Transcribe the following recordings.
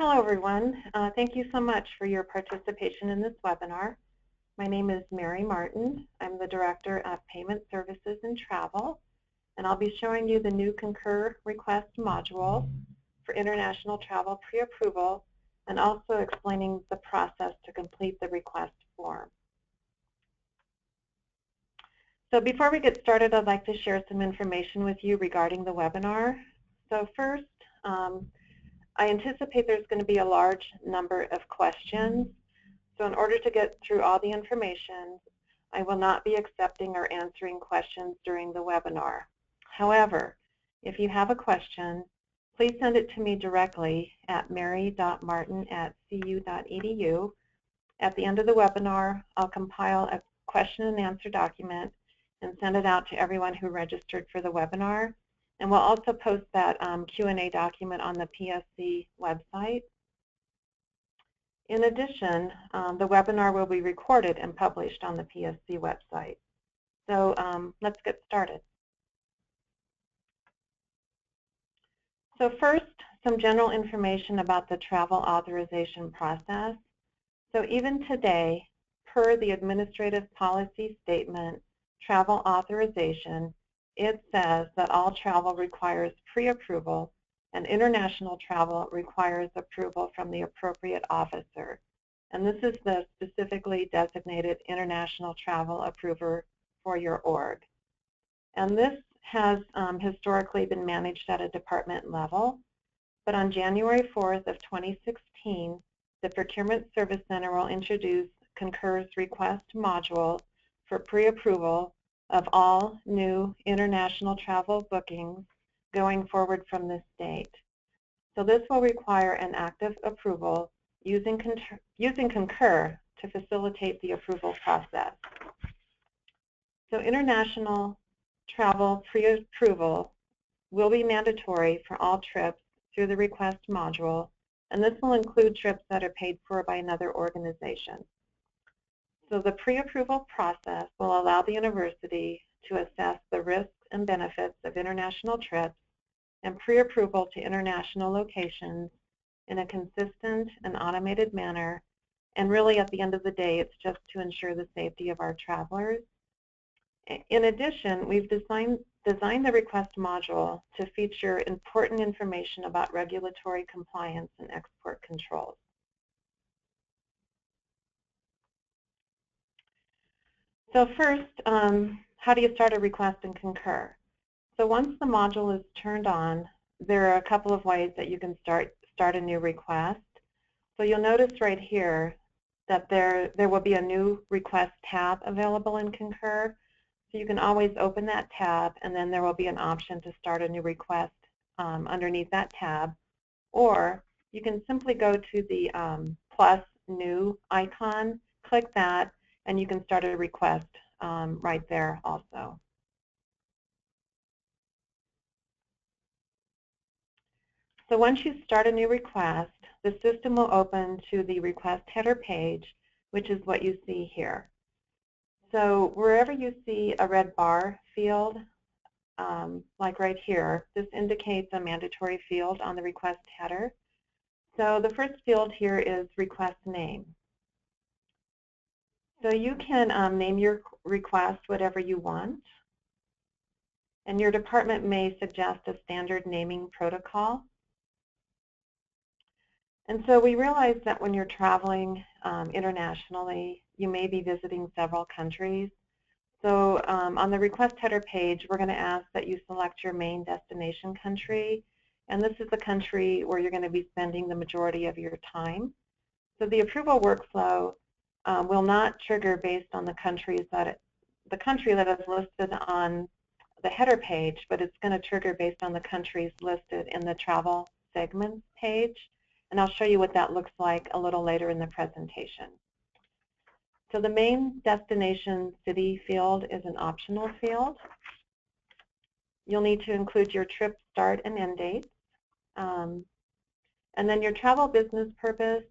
Hello, everyone. Thank you so much for your participation in this webinar. My name is Mary Martin. I'm the Director of Payment Services and Travel, and I'll be showing you the new Concur request module for international travel pre-approval and also explaining the process to complete the request form. So before we get started, I'd like to share some information with you regarding the webinar. So first, I anticipate there's going to be a large number of questions. So in order to get through all the information, I will not be accepting or answering questions during the webinar. However, if you have a question, please send it to me directly at mary.martin@cu.edu. At the end of the webinar, I'll compile a question and answer document and send it out to everyone who registered for the webinar. And we'll also post that Q&A document on the PSC website. In addition, the webinar will be recorded and published on the PSC website. So let's get started. So first, some general information about the travel authorization process. So even today, per the Administrative Policy Statement, Travel Authorization, it says that all travel requires pre-approval and international travel requires approval from the appropriate officer. And this is the specifically designated international travel approver for your org. And this has historically been managed at a department level, but on January 4th of 2016, the Procurement Service Center will introduce Concur's request module for pre-approval of all new international travel bookings going forward from this date. So this will require an active approval using Concur to facilitate the approval process. So international travel pre-approval will be mandatory for all trips through the request module, and this will include trips that are paid for by another organization. So the pre-approval process will allow the university to assess the risks and benefits of international trips and pre-approval to international locations in a consistent and automated manner. And really, at the end of the day, it's just to ensure the safety of our travelers. In addition, we've designed the request module to feature important information about regulatory compliance and export controls. So first, how do you start a request in Concur? So once the module is turned on, there are a couple of ways that you can start a new request. So you'll notice right here that there will be a new request tab available in Concur. So you can always open that tab, and then there will be an option to start a new request underneath that tab. Or you can simply go to the plus new icon, click that, and you can start a request right there also. So once you start a new request, the system will open to the request header page, which is what you see here. So wherever you see a red bar field, like right here, this indicates a mandatory field on the request header. So the first field here is request name. So you can name your request whatever you want, and your department may suggest a standard naming protocol. And so we realize that when you're traveling internationally, you may be visiting several countries. So on the request header page, we're going to ask that you select your main destination country, and this is the country where you're going to be spending the majority of your time. So the approval workflow will not trigger based on the country that is listed on the header page, but it's going to trigger based on the countries listed in the travel segments page. And I'll show you what that looks like a little later in the presentation. So the main destination city field is an optional field. You'll need to include your trip start and end dates. And then your travel business purpose.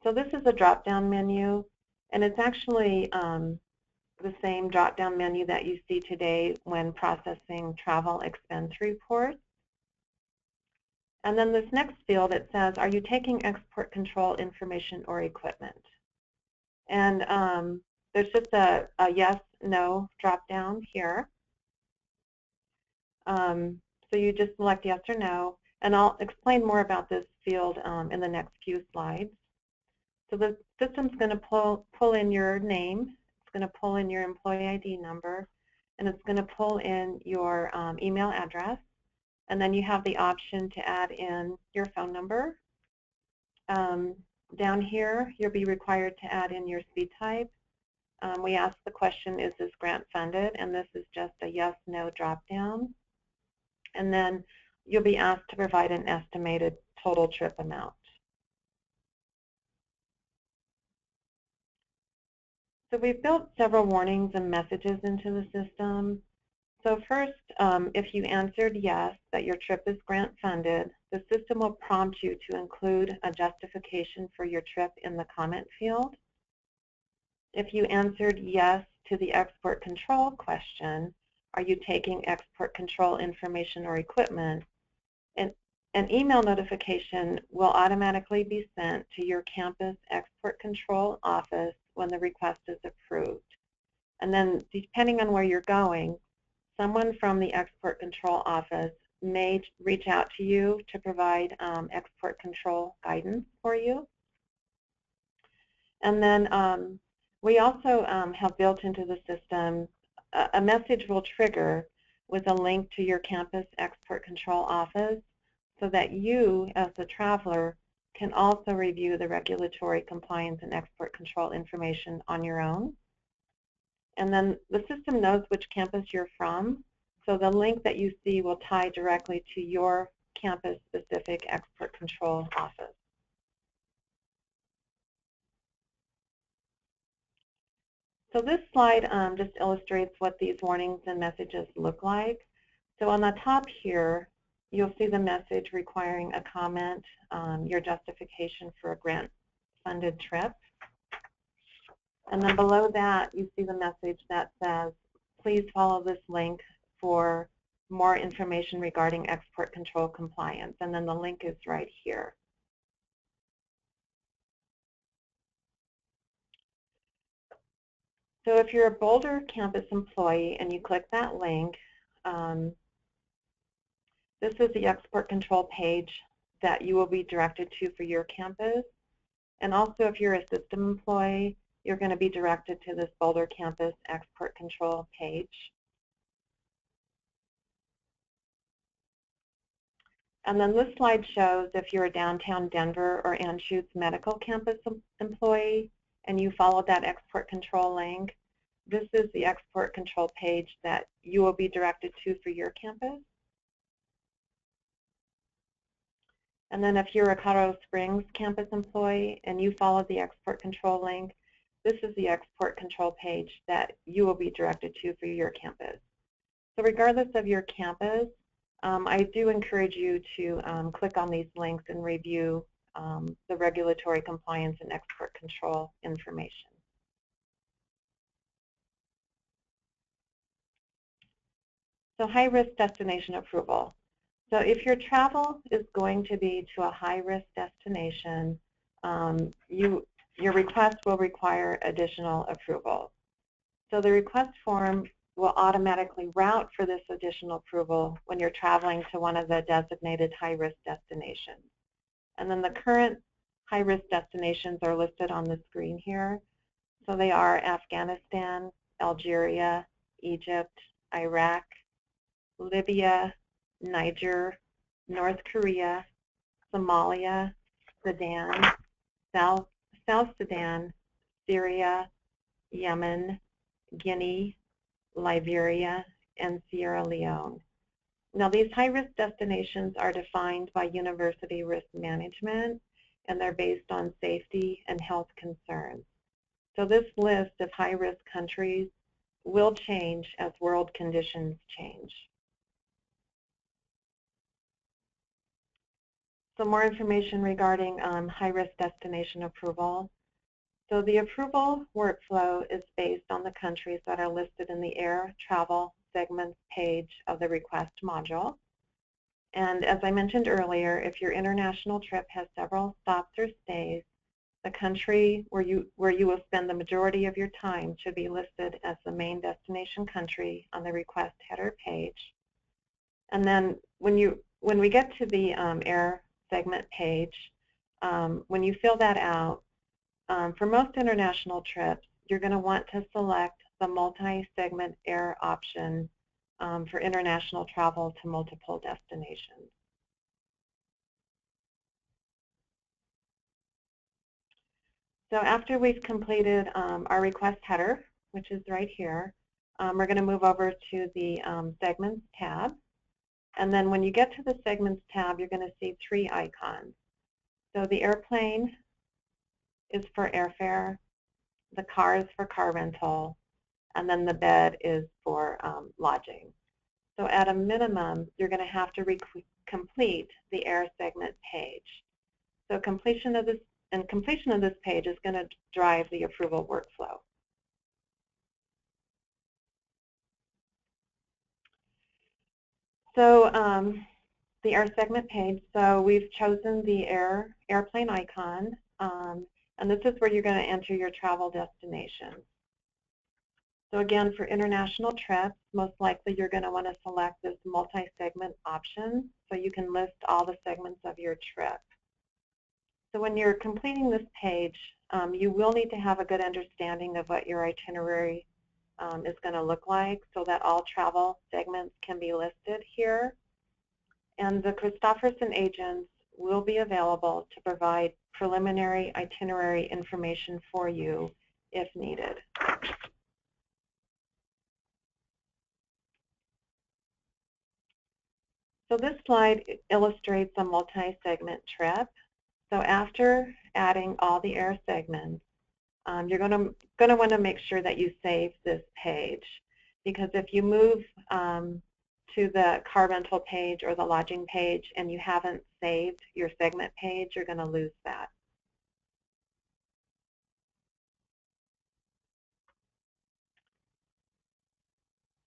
So this is a drop-down menu, and it's actually the same drop-down menu that you see today when processing travel expense reports. And then this next field, it says, are you taking export control information or equipment? And there's just a yes, no drop down here. So you just select yes or no, and I'll explain more about this field in the next few slides. So the system's going to pull in your name, it's going to pull in your employee ID number, and it's going to pull in your email address, and then you have the option to add in your phone number. Down here, you'll be required to add in your speed type. We ask the question, is this grant funded? And this is just a yes, no drop down. And then you'll be asked to provide an estimated total trip amount. So we've built several warnings and messages into the system. So first, if you answered yes, that your trip is grant funded, the system will prompt you to include a justification for your trip in the comment field. If you answered yes to the export control question, are you taking export control information or equipment, an email notification will automatically be sent to your campus export control office when the request is approved. And then depending on where you're going, someone from the export control office may reach out to you to provide export control guidance for you. And then we also have built into the system a message will trigger with a link to your campus export control office so that you, as the traveler, can also review the regulatory compliance and export control information on your own. And then the system knows which campus you're from, so the link that you see will tie directly to your campus-specific export control office. So this slide just illustrates what these warnings and messages look like. So on the top here, you'll see the message requiring a comment, your justification for a grant-funded trip. And then below that, you see the message that says, please follow this link for more information regarding export control compliance. And then the link is right here. So if you're a Boulder campus employee and you click that link, this is the export control page that you will be directed to for your campus. And also if you're a system employee, you're going to be directed to this Boulder campus export control page. And then this slide shows if you're a downtown Denver or Anschutz medical campus employee and you followed that export control link, this is the export control page that you will be directed to for your campus. And then if you're a Colorado Springs campus employee and you follow the export control link, this is the export control page that you will be directed to for your campus. So regardless of your campus, I do encourage you to click on these links and review the regulatory compliance and export control information. So high-risk destination approval. So if your travel is going to be to a high-risk destination, your request will require additional approval. So the request form will automatically route for this additional approval when you're traveling to one of the designated high-risk destinations. And then the current high-risk destinations are listed on the screen here. So they are Afghanistan, Algeria, Egypt, Iraq, Libya, Niger, North Korea, Somalia, Sudan, South Sudan, Syria, Yemen, Guinea, Liberia, and Sierra Leone. Now these high-risk destinations are defined by University Risk Management, and they're based on safety and health concerns. So this list of high-risk countries will change as world conditions change. Some more information regarding high-risk destination approval. So the approval workflow is based on the countries that are listed in the Air Travel Segments page of the Request module. And as I mentioned earlier, if your international trip has several stops or stays, the country where you will spend the majority of your time should be listed as the main destination country on the request header page. And then when we get to the Air Segment page, when you fill that out, for most international trips, you're going to want to select the multi-segment air option for international travel to multiple destinations. So after we've completed our request header, which is right here, we're going to move over to the Segments tab. And then when you get to the Segments tab, you're going to see three icons. So the airplane is for airfare, the car is for car rental, and then the bed is for lodging. So at a minimum, you're going to have to complete the Air Segment page. So completion of this page is going to drive the approval workflow. So the Air Segment page, so we've chosen the airplane icon, and this is where you're going to enter your travel destination. So again, for international trips, most likely you're going to want to select this multi-segment option so you can list all the segments of your trip. So when you're completing this page, you will need to have a good understanding of what your itinerary is going to look like so that all travel segments can be listed here. And the Christopherson agents will be available to provide preliminary itinerary information for you if needed. So this slide illustrates a multi-segment trip. So after adding all the air segments, you're going to want to make sure that you save this page, because if you move to the car rental page or the lodging page and you haven't saved your segment page, you're going to lose that.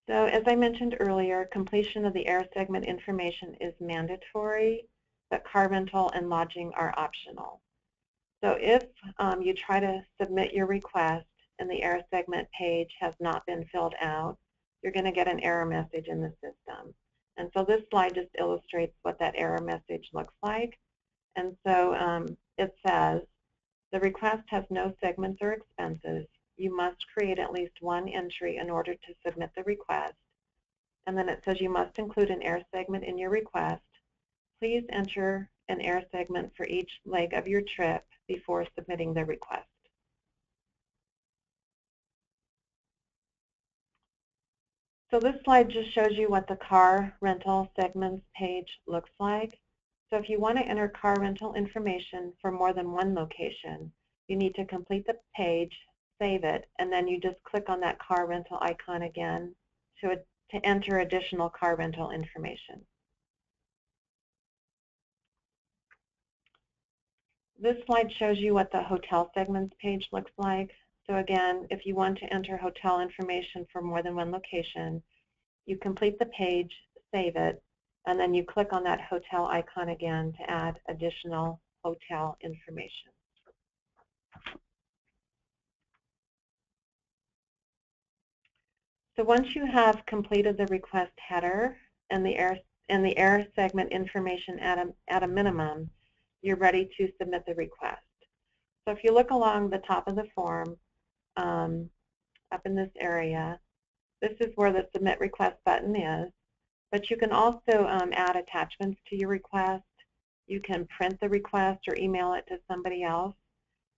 So as I mentioned earlier, completion of the air segment information is mandatory, but car rental and lodging are optional. So if you try to submit your request and the air segment page has not been filled out, you're going to get an error message in the system. And so this slide just illustrates what that error message looks like. And so it says, the request has no segments or expenses. You must create at least one entry in order to submit the request. And then it says you must include an air segment in your request. Please enter an air segment for each leg of your trip before submitting the request. So this slide just shows you what the car rental segments page looks like. So if you want to enter car rental information for more than one location, you need to complete the page, save it, and then you just click on that car rental icon again to enter additional car rental information. This slide shows you what the hotel segments page looks like. So again, if you want to enter hotel information for more than one location, you complete the page, save it, and then you click on that hotel icon again to add additional hotel information. So once you have completed the request header and the air segment information at a minimum, you're ready to submit the request. So if you look along the top of the form, up in this area, this is where the Submit Request button is. But you can also add attachments to your request. You can print the request or email it to somebody else.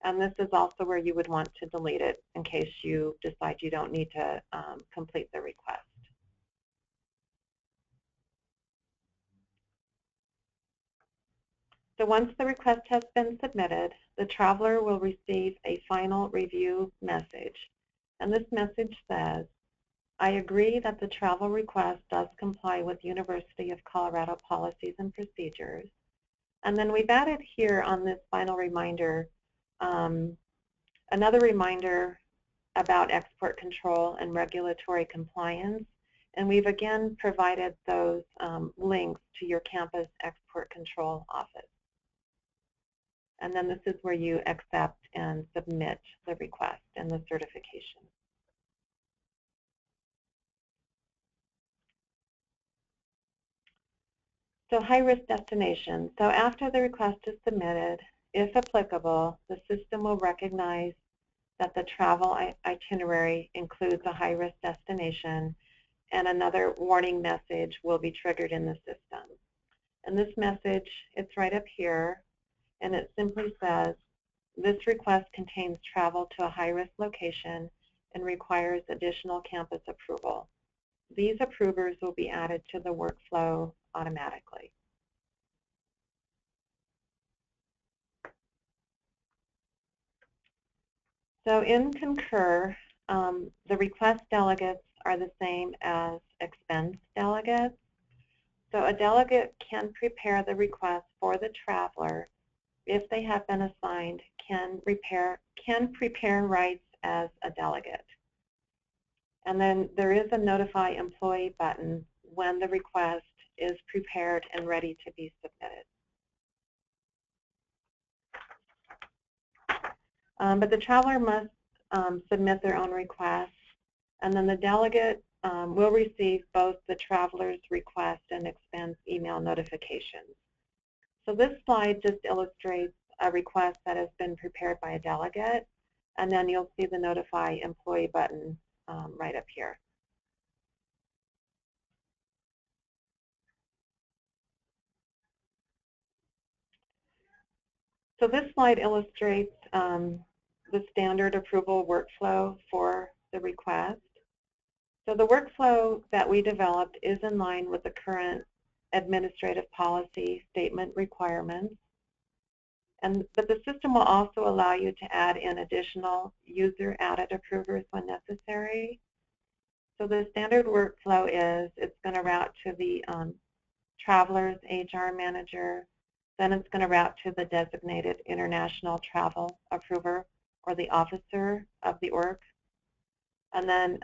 And this is also where you would want to delete it in case you decide you don't need to complete the request. So once the request has been submitted, the traveler will receive a final review message. And this message says, I agree that the travel request does comply with University of Colorado policies and procedures. And then we've added here on this final reminder another reminder about export control and regulatory compliance. And we've again provided those links to your campus export control office. And then this is where you accept and submit the request and the certification. So high-risk destination. So after the request is submitted, if applicable, the system will recognize that the travel itinerary includes a high-risk destination, and another warning message will be triggered in the system. And this message, it's right up here, and it simply says, this request contains travel to a high-risk location and requires additional campus approval. These approvers will be added to the workflow automatically. So in Concur, the request delegates are the same as expense delegates. So a delegate can prepare the request for the traveler if they have been assigned, can prepare rights as a delegate. And then there is a notify employee button when the request is prepared and ready to be submitted. But the traveler must submit their own request, and then the delegate will receive both the traveler's request and expense email notifications. So this slide just illustrates a request that has been prepared by a delegate, and then you'll see the notify employee button right up here. So this slide illustrates the standard approval workflow for the request. So the workflow that we developed is in line with the current administrative policy statement requirements. But the system will also allow you to add in additional user-added approvers when necessary. So the standard workflow is it's going to route to the traveler's HR manager, then it's going to route to the designated international travel approver or the officer of the org. And then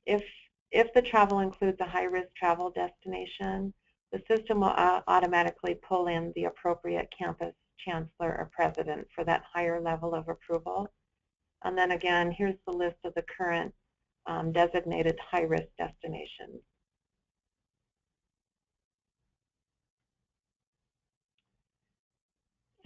if the travel includes a high-risk travel destination, the system will automatically pull in the appropriate campus chancellor or president for that higher level of approval. And then again, here's the list of the current designated high-risk destinations.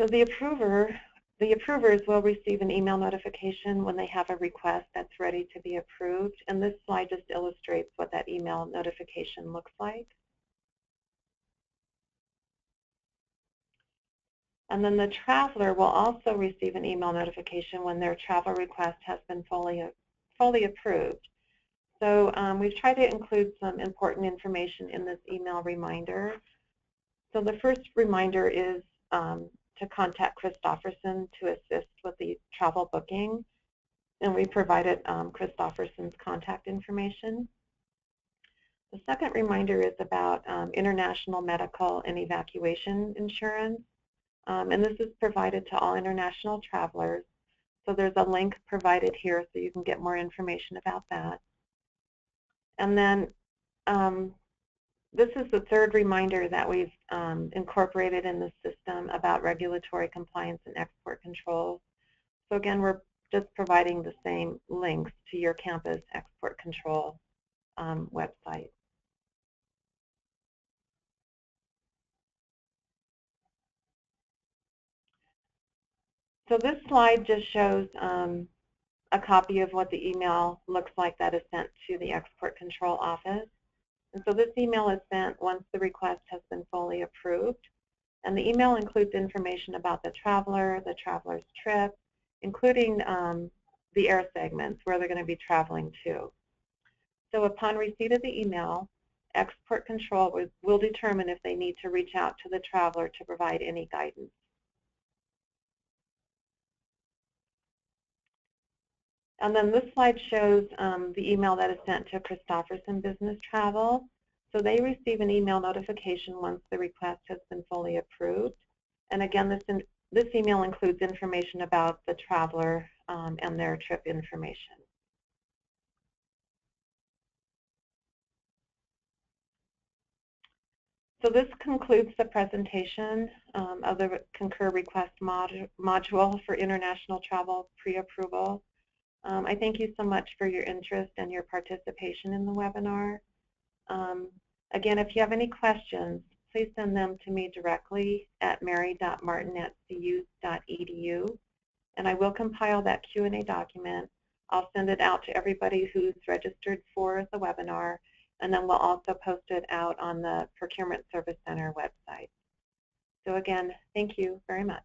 So the approvers will receive an email notification when they have a request that's ready to be approved, and this slide just illustrates what that email notification looks like. And then the traveler will also receive an email notification when their travel request has been fully approved. So we've tried to include some important information in this email reminder. So the first reminder is to contact Christopherson to assist with the travel booking, and we provided Christopherson's contact information. The second reminder is about international medical and evacuation insurance, and this is provided to all international travelers. So there's a link provided here so you can get more information about that. And then this is the third reminder that we've incorporated in the system about regulatory compliance and export controls. So again, we're just providing the same links to your campus export control website. So this slide just shows a copy of what the email looks like that is sent to the export control office. And so this email is sent once the request has been fully approved. And the email includes information about the traveler's trip, including the air segments where they're going to be traveling to. So upon receipt of the email, export control will determine if they need to reach out to the traveler to provide any guidance. And then this slide shows the email that is sent to Christopherson Business Travel. So they receive an email notification once the request has been fully approved. And again, this email includes information about the traveler and their trip information. So this concludes the presentation of the Concur request module for international travel pre-approval. I thank you so much for your interest and your participation in the webinar. Again, if you have any questions, please send them to me directly at mary.martin@cu.edu, and I will compile that Q&A document. I'll send it out to everybody who's registered for the webinar, and then we'll also post it out on the Procurement Service Center website. So again, thank you very much.